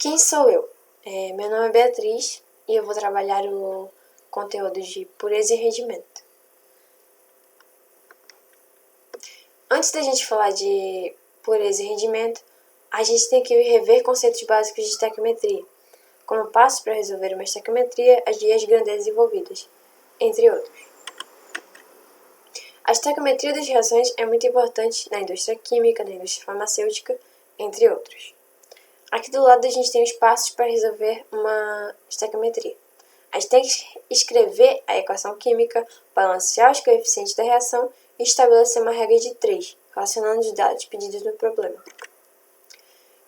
Quem sou eu? Meu nome é Beatriz e eu vou trabalhar o conteúdo de pureza e rendimento. Antes da gente falar de pureza e rendimento, a gente tem que rever conceitos básicos de estequiometria, como passos para resolver uma estequiometria, e as grandezas envolvidas, entre outros. A estequiometria das reações é muito importante na indústria química, na indústria farmacêutica, entre outros. Aqui do lado a gente tem os passos para resolver uma estequiometria. A gente tem que escrever a equação química, balancear os coeficientes da reação e estabelecer uma regra de 3, relacionando os dados pedidos no problema.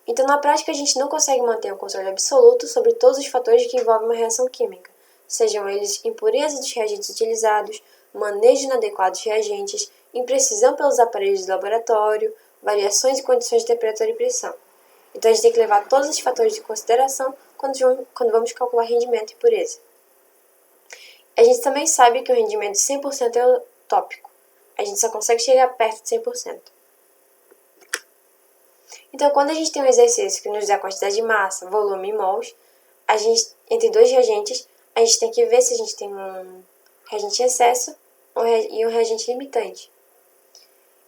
Então, na prática, a gente não consegue manter um controle absoluto sobre todos os fatores que envolvem uma reação química, sejam eles impureza dos reagentes utilizados, manejo inadequado dos reagentes, imprecisão pelos aparelhos de laboratório, variações em condições de temperatura e pressão. Então, a gente tem que levar todos esses fatores em consideração quando vamos calcular rendimento e pureza. A gente também sabe que o rendimento de 100% é utópico. A gente só consegue chegar perto de 100%. Então, quando a gente tem um exercício que nos dá quantidade de massa, volume e mols, entre dois reagentes, a gente tem que ver se a gente tem um reagente em excesso e um reagente limitante.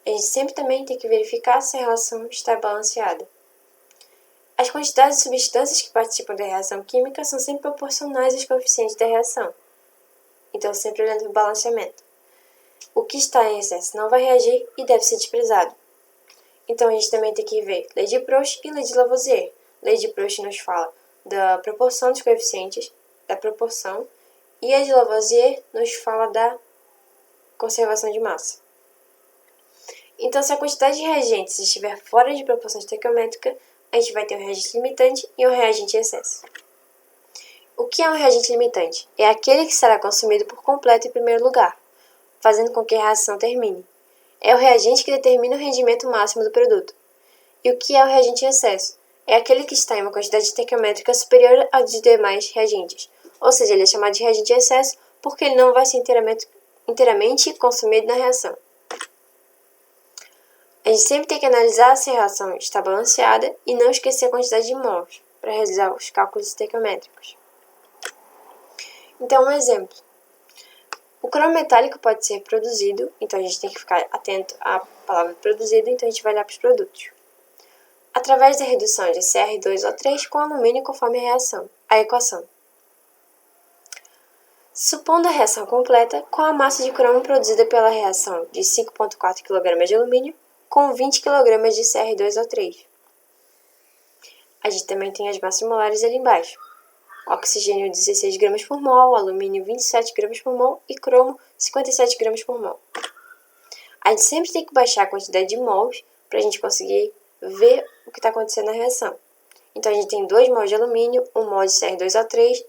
A gente sempre também tem que verificar se a relação está balanceada. As quantidades de substâncias que participam da reação química são sempre proporcionais aos coeficientes da reação. Então, sempre olhando para o balanceamento. O que está em excesso não vai reagir e deve ser desprezado. Então, a gente também tem que ver lei de Proust e lei de Lavoisier. Lei de Proust nos fala da proporção dos coeficientes, da proporção, e a de Lavoisier nos fala da conservação de massa. Então, se a quantidade de reagentes estiver fora de proporção estequiométrica, a gente vai ter um reagente limitante e um reagente em excesso. O que é um reagente limitante? É aquele que será consumido por completo em primeiro lugar, fazendo com que a reação termine. É o reagente que determina o rendimento máximo do produto. E o que é o reagente em excesso? É aquele que está em uma quantidade estequiométrica superior à dos demais reagentes. Ou seja, ele é chamado de reagente em excesso porque ele não vai ser inteiramente consumido na reação. A gente sempre tem que analisar se a reação está balanceada e não esquecer a quantidade de mols para realizar os cálculos estequiométricos. Então, um exemplo. O cromo metálico pode ser produzido, então a gente tem que ficar atento à palavra produzido, então a gente vai olhar para os produtos. Através da redução de Cr2O3 com alumínio conforme a equação. Supondo a reação completa, qual a massa de cromo produzida pela reação de 5,4 kg de alumínio com 20 kg de Cr2O3? A gente também tem as massas molares ali embaixo. Oxigênio 16 gramas por mol, alumínio 27 gramas por mol e cromo 57 gramas por mol. A gente sempre tem que baixar a quantidade de mols para a gente conseguir ver o que está acontecendo na reação. Então, a gente tem 2 mols de alumínio, 1 mol de Cr2O3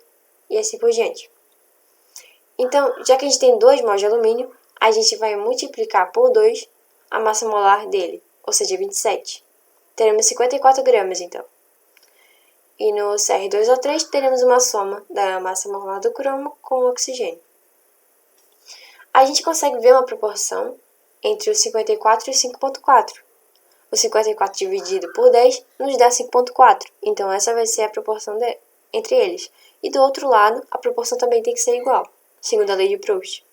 e assim por diante. Então, já que a gente tem 2 mols de alumínio, a gente vai multiplicar por 2 a massa molar dele, ou seja, 27. Teremos 54 gramas, então. E no Cr2O3 teremos uma soma da massa molar do cromo com o oxigênio. A gente consegue ver uma proporção entre o 54 e o 5,4. O 54 dividido por 10 nos dá 5,4. Então, essa vai ser a proporção entre eles. E do outro lado, a proporção também tem que ser igual, segundo a lei de Proust.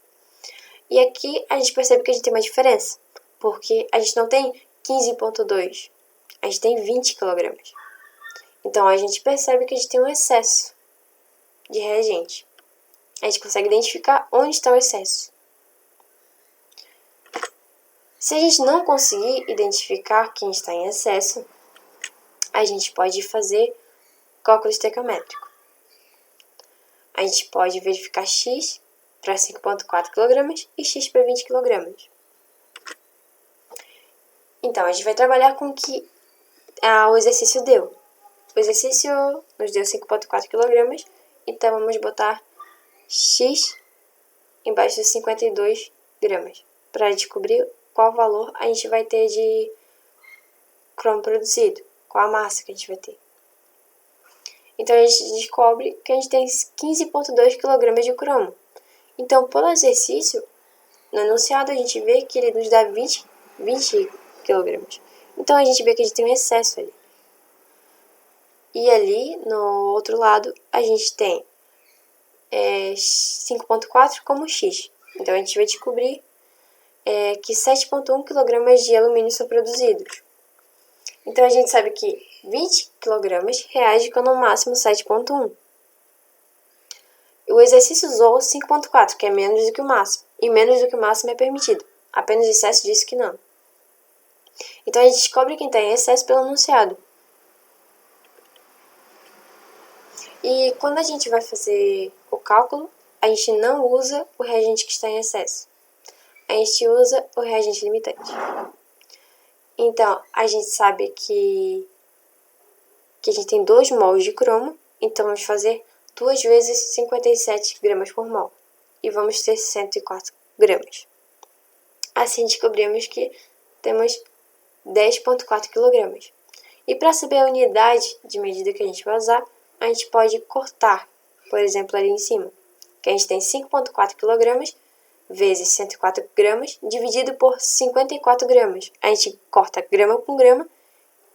E aqui a gente percebe que a gente tem uma diferença, porque a gente não tem 15,2, a gente tem 20 kg. Então, a gente percebe que a gente tem um excesso de reagente. A gente consegue identificar onde está o excesso. Se a gente não conseguir identificar quem está em excesso, a gente pode fazer cálculo estequiométrico. A gente pode verificar X para 5,4 kg e X para 20 kg. Então, a gente vai trabalhar com o que o exercício deu. O exercício nos deu 5,4 kg, então vamos botar X embaixo de 52 gramas para descobrir qual valor a gente vai ter de cromo produzido, qual a massa que a gente vai ter. Então, a gente descobre que a gente tem 15,2 kg de cromo. Então, pelo exercício, no enunciado a gente vê que ele nos dá 20 kg. Então, a gente vê que a gente tem um excesso ali. E ali, no outro lado, a gente tem 5,4 como X. Então, a gente vai descobrir que 7,1 kg de alumínio são produzidos. Então, a gente sabe que 20 kg reage com no máximo 7,1. O exercício usou 5,4, que é menos do que o máximo. E menos do que o máximo é permitido. Apenas o excesso disse que não. Então, a gente descobre quem está em excesso pelo enunciado. E quando a gente vai fazer o cálculo, a gente não usa o reagente que está em excesso. A gente usa o reagente limitante. Então, a gente sabe que a gente tem 2 mols de cromo. Então, vamos fazer 2 vezes 57 gramas por mol. E vamos ter 104 gramas. Assim, descobrimos que temos 10,4 kg. E para saber a unidade de medida que a gente vai usar, a gente pode cortar, por exemplo, ali em cima, que a gente tem 5,4 kg vezes 104 gramas, dividido por 54 gramas. A gente corta grama com grama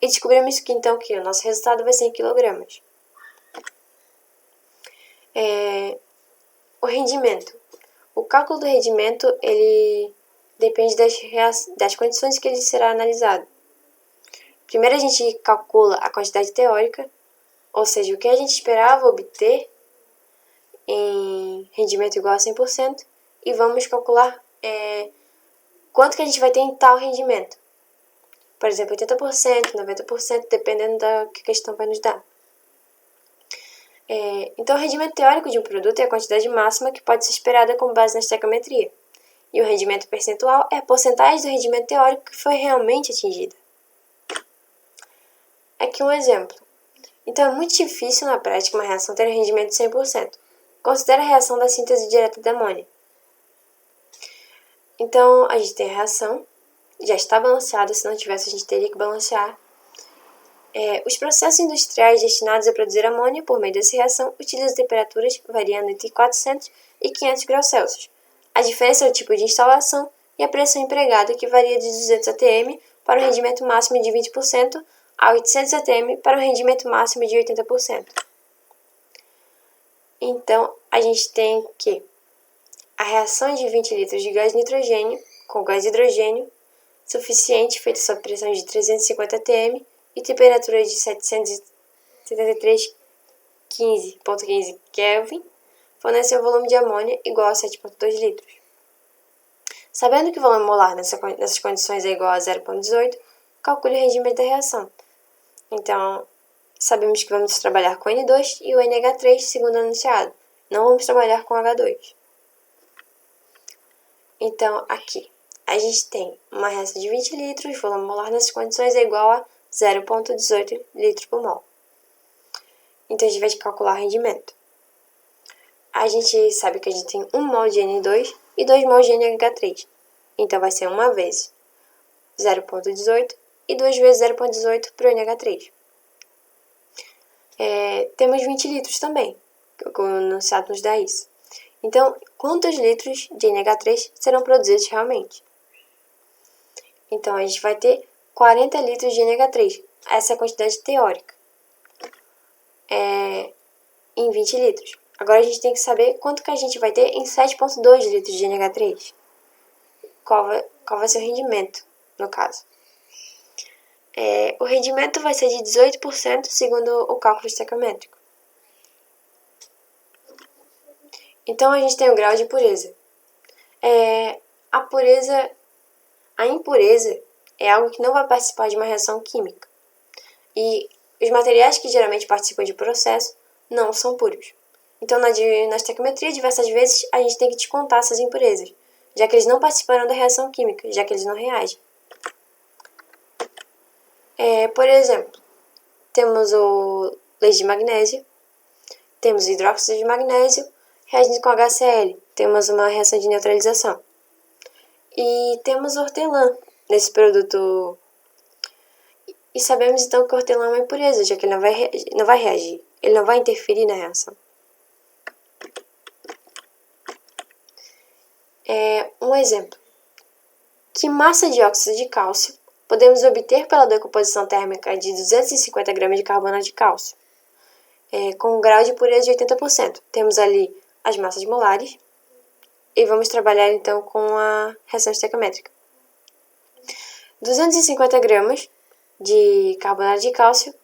e descobrimos que então que o nosso resultado vai ser em quilogramas. O rendimento. O cálculo do rendimento, ele depende das condições que ele será analisado. Primeiro a gente calcula a quantidade teórica, ou seja, o que a gente esperava obter em rendimento igual a 100%, e vamos calcular quanto que a gente vai ter em tal rendimento. Por exemplo, 80%, 90%, dependendo da que a questão vai nos dar. Então, o rendimento teórico de um produto é a quantidade máxima que pode ser esperada com base na estequiometria. E o rendimento percentual é a porcentagem do rendimento teórico que foi realmente atingida. Aqui um exemplo. Então, é muito difícil na prática uma reação ter um rendimento de 100%. Considere a reação da síntese direta da amônia. Então, a gente tem a reação, já está balanceada, se não tivesse a gente teria que balancear. Os processos industriais destinados a produzir amônia por meio dessa reação utilizam temperaturas variando entre 400 e 500 graus Celsius. A diferença é o tipo de instalação e a pressão empregada, que varia de 200 atm para um rendimento máximo de 20% a 800 atm para um rendimento máximo de 80%. Então, a gente tem que a reação de 20 litros de gás nitrogênio com gás hidrogênio suficiente, feita sob pressão de 350 atm e temperatura de 773,15 Kelvin, fornece um volume de amônia igual a 7,2 litros. Sabendo que o volume molar nessas condições é igual a 0,18, calcule o rendimento da reação. Então, sabemos que vamos trabalhar com N2 e o NH3 segundo anunciado. Não vamos trabalhar com H2. Então, aqui, a gente tem uma reação de 20 litros, volume molar nessas condições é igual a 0,18 litros por mol. Então, a gente vai calcular o rendimento. A gente sabe que a gente tem 1 mol de N2 e 2 mol de NH3. Então, vai ser 1 vezes 0,18 e 2 vezes 0,18 para o NH3. Temos 20 litros também, que o enunciado nos dá isso. Então, quantos litros de NH3 serão produzidos realmente? Então, a gente vai ter 40 litros de NH3, essa é a quantidade teórica, em 20 litros. Agora, a gente tem que saber quanto que a gente vai ter em 7,2 litros de NH3. Qual vai ser o rendimento, no caso. O rendimento vai ser de 18% segundo o cálculo estequiométrico. Então, a gente tem o grau de pureza. A impureza é algo que não vai participar de uma reação química. E os materiais que geralmente participam de processo não são puros. Então, na estequiometria, diversas vezes, a gente tem que descontar essas impurezas, já que eles não participarão da reação química, já que eles não reagem. Por exemplo, temos o leite de magnésio, temos o hidróxido de magnésio, reagindo com HCl, temos uma reação de neutralização. E temos hortelã nesse produto. E sabemos então que o hortelã é uma impureza, já que ele não vai reagir, ele não vai interferir na reação. Um exemplo. Que massa de óxido de cálcio podemos obter pela decomposição térmica de 250 gramas de carbonato de cálcio? com um grau de pureza de 80%. Temos ali as massas molares e vamos trabalhar então com a reação estequiométrica. 250 gramas de carbonato de cálcio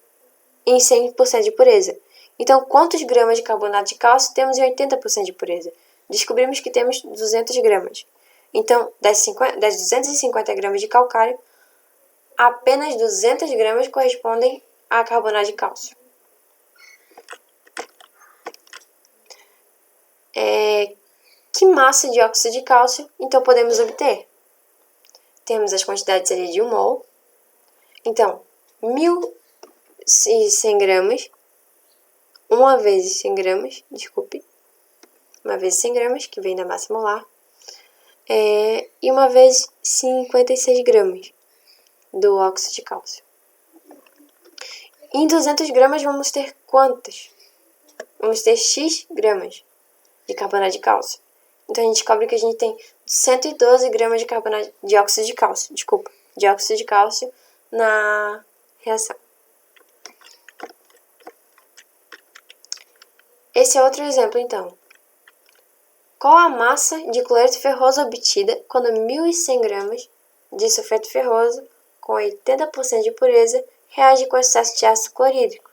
em 100% de pureza. Então, quantos gramas de carbonato de cálcio temos em 80% de pureza? Descobrimos que temos 200 gramas. Então, das 250 gramas de calcário, apenas 200 gramas correspondem a carbonato de cálcio. Que massa de óxido de cálcio, então, podemos obter? Temos as quantidades ali de 1 mol. Então, 1.100 gramas, uma vezes 100 gramas, uma vezes 100 gramas, que vem da massa molar, e uma vez 56 gramas do óxido de cálcio. Em 200 gramas vamos ter quantas? Vamos ter X gramas de carbonato de cálcio. Então, a gente descobre que a gente tem 112 gramas de óxido de cálcio na reação. Esse é outro exemplo, então. Qual a massa de cloreto ferroso obtida quando 1.100 gramas de sulfeto ferroso com 80% de pureza reage com excesso de ácido clorídrico?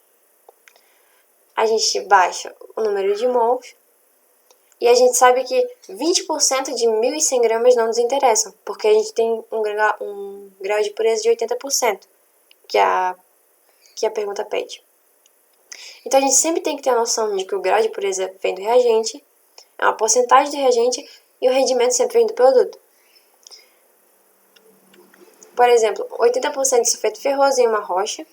A gente baixa o número de mols e a gente sabe que 20% de 1.100 gramas não nos interessam, porque a gente tem um grau de pureza de 80%, que a pergunta pede. Então, a gente sempre tem que ter a noção de que o grau de pureza vem do reagente, é uma porcentagem do reagente e o rendimento sempre vem do produto. Por exemplo, 80% de sulfeto ferroso em uma rocha,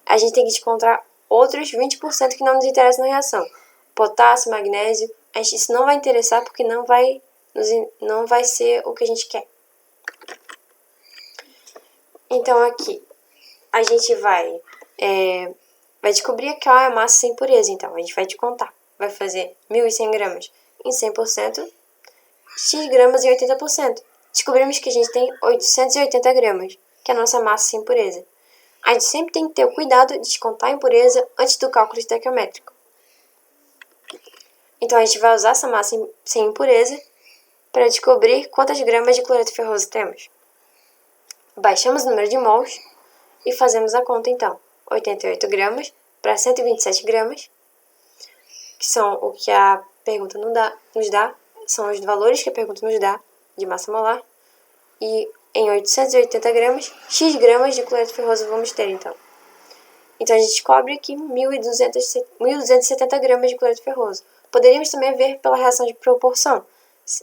a gente tem que encontrar outros 20% que não nos interessam na reação. Potássio, magnésio, isso não vai interessar porque não vai ser o que a gente quer. Então, aqui, a gente vai descobrir qual é a massa sem pureza. Então, a gente vai contar. Vai fazer 1.100 gramas em 100%, X gramas em 80%. Descobrimos que a gente tem 880 gramas, que é a nossa massa sem pureza. A gente sempre tem que ter o cuidado de descontar a impureza antes do cálculo estequiométrico. Então, a gente vai usar essa massa sem impureza para descobrir quantas gramas de cloreto ferroso temos. Baixamos o número de mols e fazemos a conta, então. 88 gramas para 127 gramas, que são o que a pergunta nos dá, são os valores que a pergunta nos dá de massa molar. E em 880 gramas, X gramas de cloreto ferroso vamos ter, então. Então, a gente descobre aqui 1.270 gramas de cloreto ferroso. Poderíamos também ver pela reação de proporção.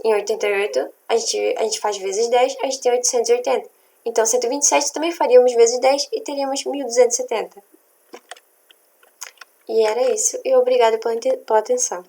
Em 88, a gente faz vezes 10, a gente tem 880. Então, 127 também faríamos vezes 10 e teríamos 1.270. E era isso. E obrigada pela atenção.